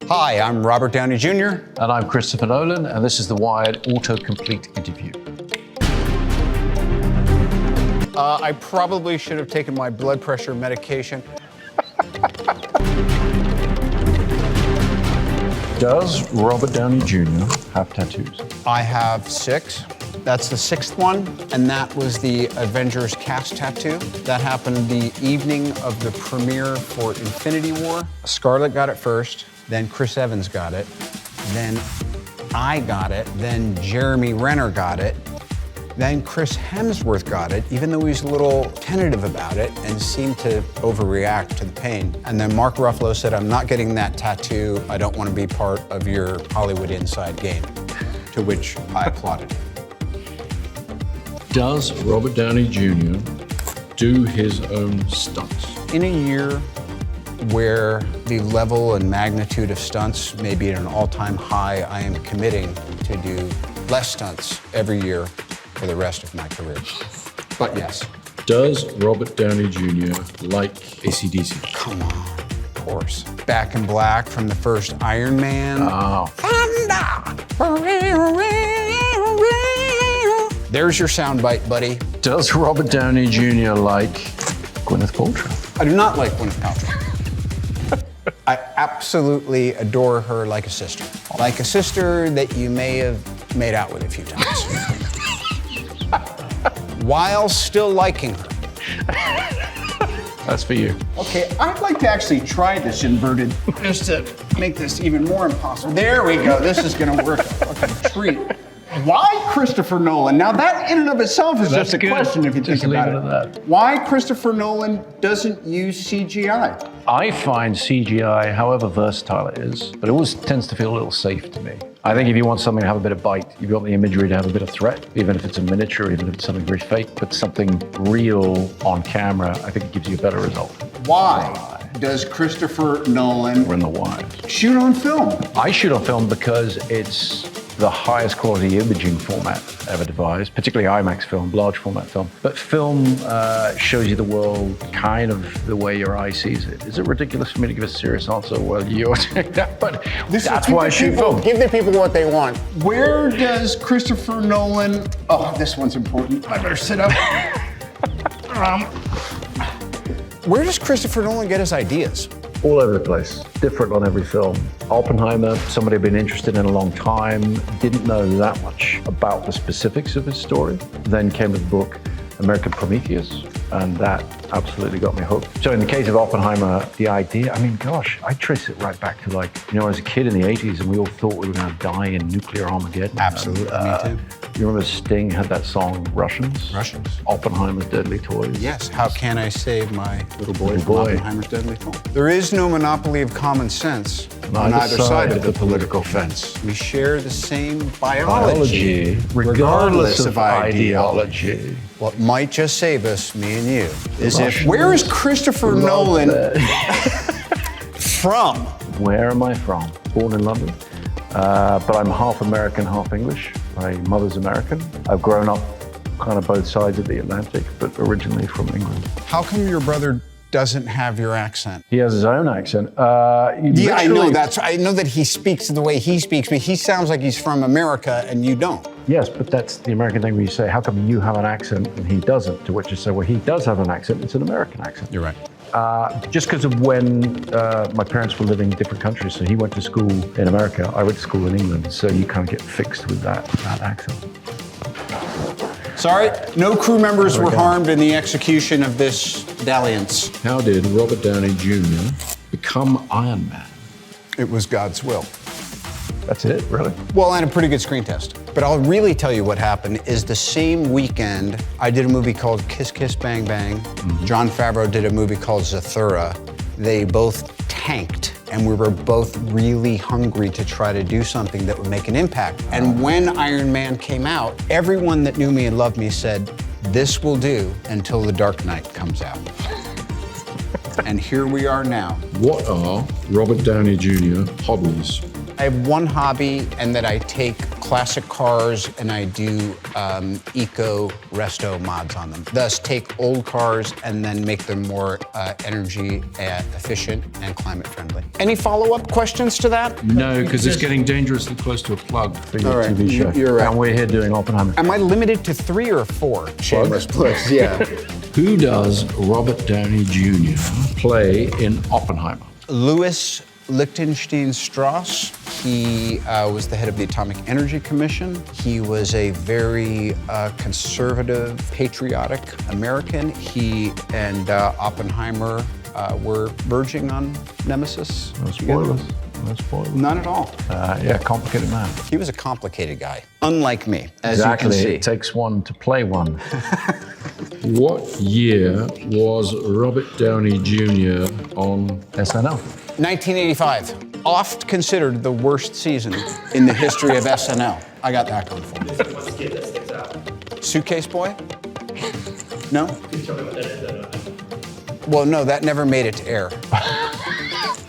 Hi, I'm Robert Downey Jr. And I'm Christopher Nolan, and this is the Wired Autocomplete Interview. I probably should have taken my blood pressure medication. Does Robert Downey Jr. have tattoos? I have 6. That's the 6th one, and that was the Avengers cast tattoo. That happened the evening of the premiere for Infinity War. Scarlett got it first, then Chris Evans got it, then I got it, then Jeremy Renner got it, then Chris Hemsworth got it, even though he's a little tentative about it and seemed to overreact to the pain. And then Mark Ruffalo said, I'm not getting that tattoo. I don't want to be part of your Hollywood inside game, to which I applauded. Does Robert Downey Jr. do his own stunts? In a year where the level and magnitude of stunts may be at an all-time high, I am committing to do less stunts every year for the rest of my career. But yes. Does Robert Downey Jr. like AC/DC? Come on, of course. Back in Black from the first Iron Man. Oh. There's your soundbite, buddy. Does Robert Downey Jr. like Gwyneth Paltrow? I do not like Gwyneth Paltrow. I absolutely adore her like a sister. Like a sister that you may have made out with a few times. While still liking her. That's for you. Okay, I'd like to actually try this inverted just to make this even more impossible. There we go. This is going to work a fucking treat. Why Christopher Nolan? Now that in and of itself is just a question if you think about it. At that. Why Christopher Nolan doesn't use CGI? I find CGI, however versatile it is, but it always tends to feel a little safe to me. I think if you want something to have a bit of bite, if you want the imagery to have a bit of threat, even if it's a miniature, even if it's something very fake, but something real on camera, I think it gives you a better result. Why does Christopher Nolan We're in the wires. shoot on film? I shoot on film because it's the highest quality imaging format ever devised, particularly IMAX film, large format film. But film shows you the world kind of the way your eye sees it. Is it ridiculous for me to give a serious answer? Well, you're doing that, but that's why I shoot film. Give the people what they want. Where does Christopher Nolan, oh, this one's important. I better sit up. Where does Christopher Nolan get his ideas? All over the place, different on every film. Oppenheimer, somebody I've been interested in a long time, didn't know that much about the specifics of his story. Then came with the book American Prometheus, and that absolutely got me hooked. So in the case of Oppenheimer, the idea, I mean, gosh, I trace it right back to I was a kid in the 80s and we all thought we were gonna die in nuclear Armageddon. Absolutely, me too. You remember Sting had that song, Russians? Russians. Oppenheimer's Deadly Toys. Yes, how can I save my little boy Little from boy. Oppenheimer's deadly toy? There is no monopoly of common sense on either side of the political fence. We share the same biology, regardless of ideology. What might just save us, me and you, is where is Christopher Nolan from? Where am I from? Born in London, but I'm half American, half English. My mother's American. I've grown up kind of both sides of the Atlantic, but originally from England. How come your brother doesn't have your accent? He has his own accent. Yeah, I know that. I know that he speaks the way he speaks, but he sounds like he's from America and you don't. Yes, but that's the American thing where you say, how come you have an accent and he doesn't? To which you say, well, he does have an accent, it's an American accent. You're right. Just because of when my parents were living in different countries. So he went to school in America, I went to school in England. So you kind of get fixed with that accent. Sorry, no crew members were harmed in the execution of this dalliance. How did Robert Downey Jr. become Iron Man? It was God's will. That's it, really? Well, and a pretty good screen test. But I'll really tell you what happened is the same weekend, I did a movie called Kiss Kiss Bang Bang. Jon Favreau did a movie called Zathura. They both tanked, and we were both really hungry to try to do something that would make an impact. And when Iron Man came out, everyone that knew me and loved me said, this will do until The Dark Knight comes out. And here we are now. What are Robert Downey Jr. hobbies? I have one hobby, and that I take classic cars and I do eco-resto mods on them. Thus, take old cars and then make them more energy efficient and climate friendly. Any follow-up questions to that? No, because it's getting dangerously close to a plug. For your All right, TV show. you're right. And we're here doing Oppenheimer. Am I limited to 3 or 4 shameless plugs? Yeah. Who does Robert Downey Jr. play in Oppenheimer? Louis Lichtenstein Strauss. He was the head of the Atomic Energy Commission. He was a very conservative, patriotic American. He and Oppenheimer were verging on nemesis. No spoilers. No spoilers. None at all. Yeah, complicated man. He was a complicated guy, unlike me, as Exactly. you can see. It takes one to play one. What year was Robert Downey Jr. on SNL. 1985, oft considered the worst season in the history of SNL. I got that going for me. Suitcase Boy? No? Well, no, that never made it to air.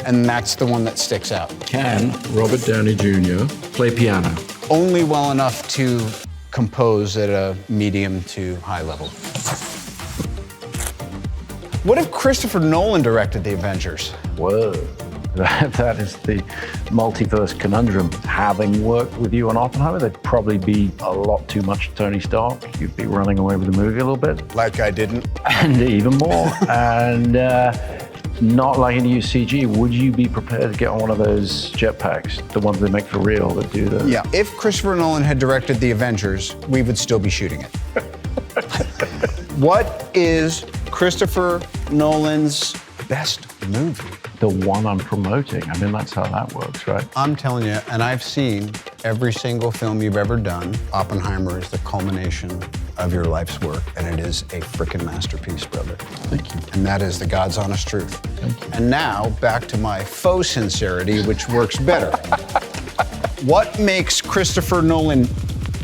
And that's the one that sticks out. Can Robert Downey Jr. play piano? Only well enough to compose at a medium to high level. What if Christopher Nolan directed the Avengers? Whoa. That is the multiverse conundrum. Having worked with you on Oppenheimer, there'd probably be a lot too much Tony Stark. You'd be running away with the movie a little bit. Like I didn't. And even more. And not liking to use CG, would you be prepared to get on one of those jetpacks, the ones they make for real that do the... Yeah, if Christopher Nolan had directed the Avengers, we would still be shooting it. What is Christopher Nolan's best movie? The one I'm promoting. I mean, that's how that works, right? I'm telling you, and I've seen every single film you've ever done. Oppenheimer is the culmination of your life's work, and it is a frickin' masterpiece, brother. Thank you. And that is the God's honest truth. Thank you. And now, back to my faux sincerity, which works better. What makes Christopher Nolan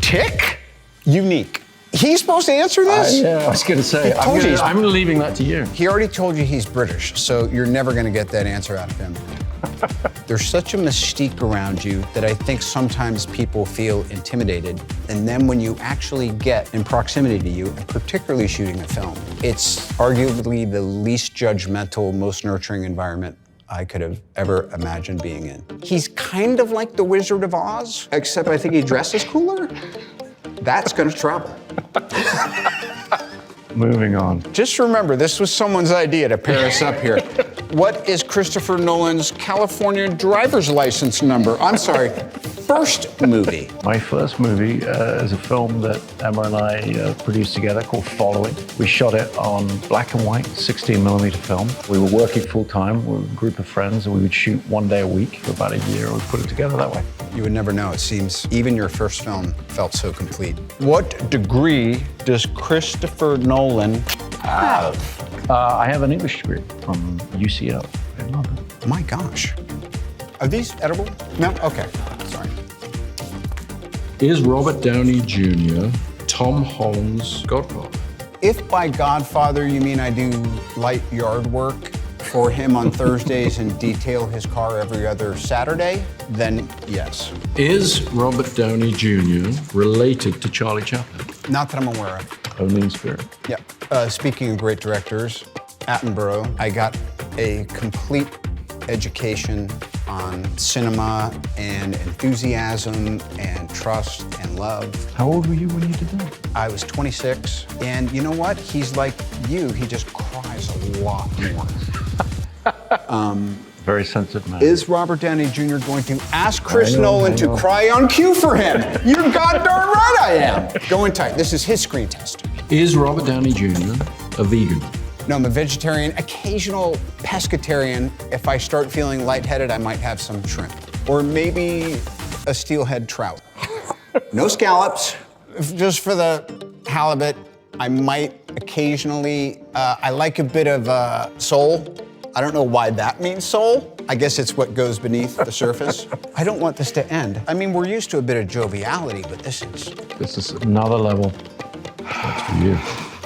tick? Unique. He's supposed to answer this? I was going to say, told you he's- I'm leaving that to you. He already told you he's British, so you're never going to get that answer out of him. There's such a mystique around you that I think sometimes people feel intimidated. And then when you actually get in proximity to you, and particularly shooting a film, it's arguably the least judgmental, most nurturing environment I could have ever imagined being in. He's kind of like the Wizard of Oz, except I think he dresses cooler. That's going to travel. Moving on. Just remember, this was someone's idea to pair us up here. What is Christopher Nolan's California driver's license number? I'm sorry, first movie. My first movie is a film that Emma and I produced together called Following. We shot it on black and white, 16mm film. We were working full time with a group of friends, and we would shoot one day a week for about a year, and we put it together that way. You would never know. It seems even your first film felt so complete. What degree does Christopher Nolan have? I have an English degree from UCL in London. My gosh. Are these edible? No? Okay. Sorry. Is Robert Downey Jr. Tom Holland's godfather? If by Godfather you mean I do light yard work for him on Thursdays and detail his car every other Saturday, then yes. Is Robert Downey Jr. related to Charlie Chaplin? Not that I'm aware of. Only in spirit. Yeah. Speaking of great directors, Attenborough, I got a complete education on cinema and enthusiasm and trust and love. How old were you when you did that? I was 26, and you know what? He's like you, he just cries a lot more. Very sensitive man. Is Robert Downey Jr. going to ask Chris I know, Nolan I to know. cry on cue for him? You're goddamn right I am. Go in tight. This is his screen test. Is Robert Downey Jr. a vegan? No, I'm a vegetarian, occasional pescatarian. If I start feeling lightheaded, I might have some shrimp. Or maybe a steelhead trout. No scallops, just for the halibut. I might occasionally, I like a bit of sole. I don't know why that means soul. I guess it's what goes beneath the surface. I don't want this to end. I mean, we're used to a bit of joviality, but this This is another level. That's for you.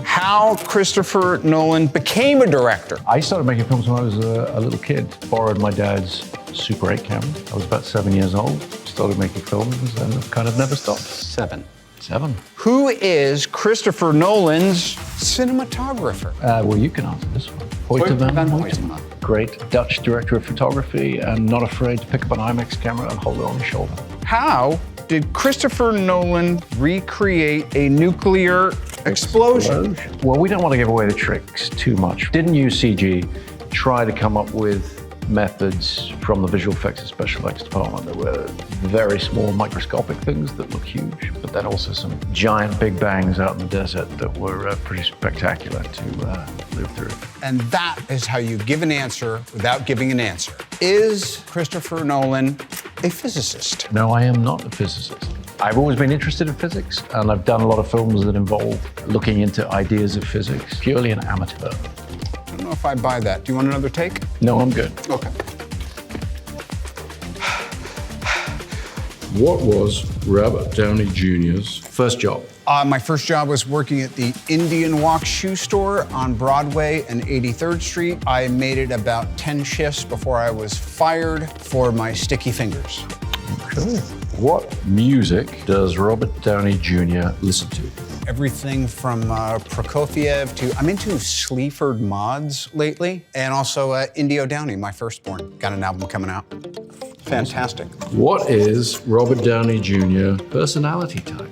how Christopher Nolan became a director. I started making films when I was a little kid. Borrowed my dad's Super 8 camera. I was about 7 years old, started making films, and I've kind of never stopped. 7. 7. Who is Christopher Nolan's cinematographer? Well, you can answer this one. Hoyte van Hoytema. Great Dutch director of photography and not afraid to pick up an IMAX camera and hold it on his shoulder. How did Christopher Nolan recreate a nuclear explosion? Well, we don't want to give away the tricks too much. Didn't use CG, try to come up with methods from the visual effects and special effects department that were very small microscopic things that look huge, but then also some giant big bangs out in the desert that were pretty spectacular to live through. And that is how you give an answer without giving an answer. Is Christopher Nolan a physicist? No, I am not a physicist. I've always been interested in physics, and I've done a lot of films that involve looking into ideas of physics. Purely an amateur. I don't know if I buy that. Do you want another take? No, I'm good. Okay. What was Robert Downey Jr.'s first job? My first job was working at the Indian Walk shoe store on Broadway and 83rd Street. I made it about 10 shifts before I was fired for my sticky fingers. Okay. What music does Robert Downey Jr. listen to? Everything from Prokofiev to, I'm into Sleaford Mods lately, and also Indio Downey, my firstborn. Got an album coming out. Fantastic. What is Robert Downey Jr. personality type?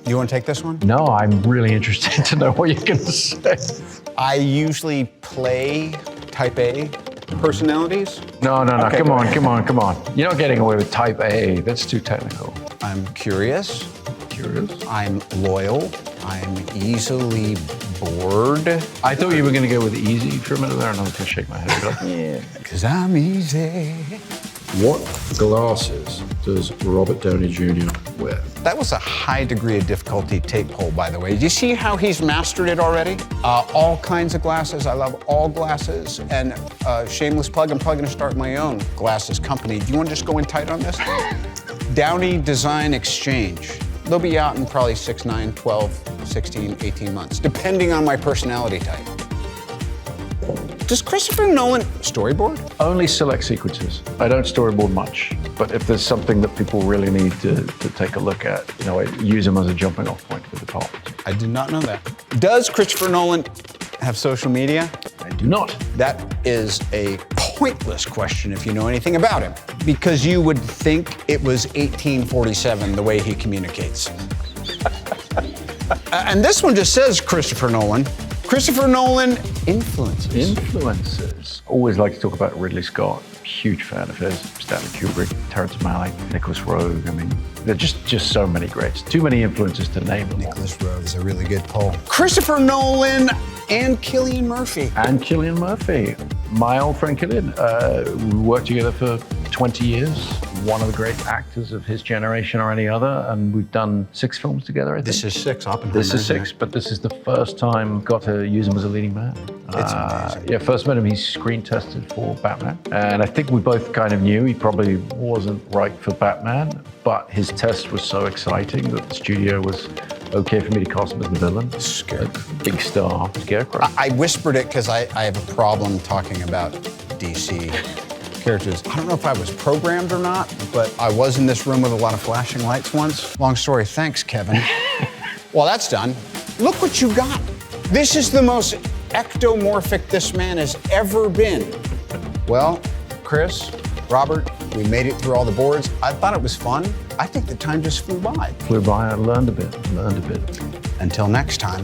You want to take this one? No, I'm really interested to know what you're going to say. I usually play type A personalities. No, Okay, come go on, ahead. come on. You're not getting away with type A. That's too technical. I'm curious. Curious. I'm loyal. I'm easily bored. I thought you were going to go with easy for a minute there, and I was going to shake my head. Like, yeah. Because I'm easy. What glasses does Robert Downey Jr. wear? That was a high degree of difficulty tape poll, by the way. Do you see how he's mastered it already? All kinds of glasses. I love all glasses. And shameless plug, I'm probably gonna start my own glasses company. Do you want to just go in tight on this? Downey Design Exchange. They'll be out in probably 6, 9, 12, 16, 18 months, depending on my personality type. Does Christopher Nolan storyboard? Only select sequences. I don't storyboard much, but if there's something that people really need to take a look at, you know, I use them as a jumping off point for the department. I did not know that. Does Christopher Nolan have social media? I do not. That is a pointless question if you know anything about him, because you would think it was 1847 the way he communicates. And this one just says Christopher Nolan. Christopher Nolan influences. Influences. Always like to talk about Ridley Scott. Huge fan of his. Stanley Kubrick, Terrence Malick, Nicholas Roeg. I mean, they're just so many greats. Too many influences to name them all. Nicholas Roeg is a really good poll. Christopher Nolan and Cillian Murphy. And Cillian Murphy, my old friend Cillian. We worked together for 20 years. One of the great actors of his generation or any other, and we've done 6 films together, I think. This is 6, Oppenheimer. This is 6, but this is the first time got to use him as a leading man. It's amazing. Yeah, first met him, he screen tested for Batman. And I think we both kind of knew he probably wasn't right for Batman, but his test was so exciting that the studio was okay for me to cast him as the villain. Scarecrow. Big star, Scarecrow. I whispered it because I have a problem talking about DC characters. I don't know if I was programmed or not, but I was in this room with a lot of flashing lights once. Long story, thanks, Kevin. Well, that's done. Look what you got. This is the most ectomorphic this man has ever been. Well, Chris, Robert, we made it through all the boards. I thought it was fun. I think the time just flew by. Flew by, I learned a bit. Until next time.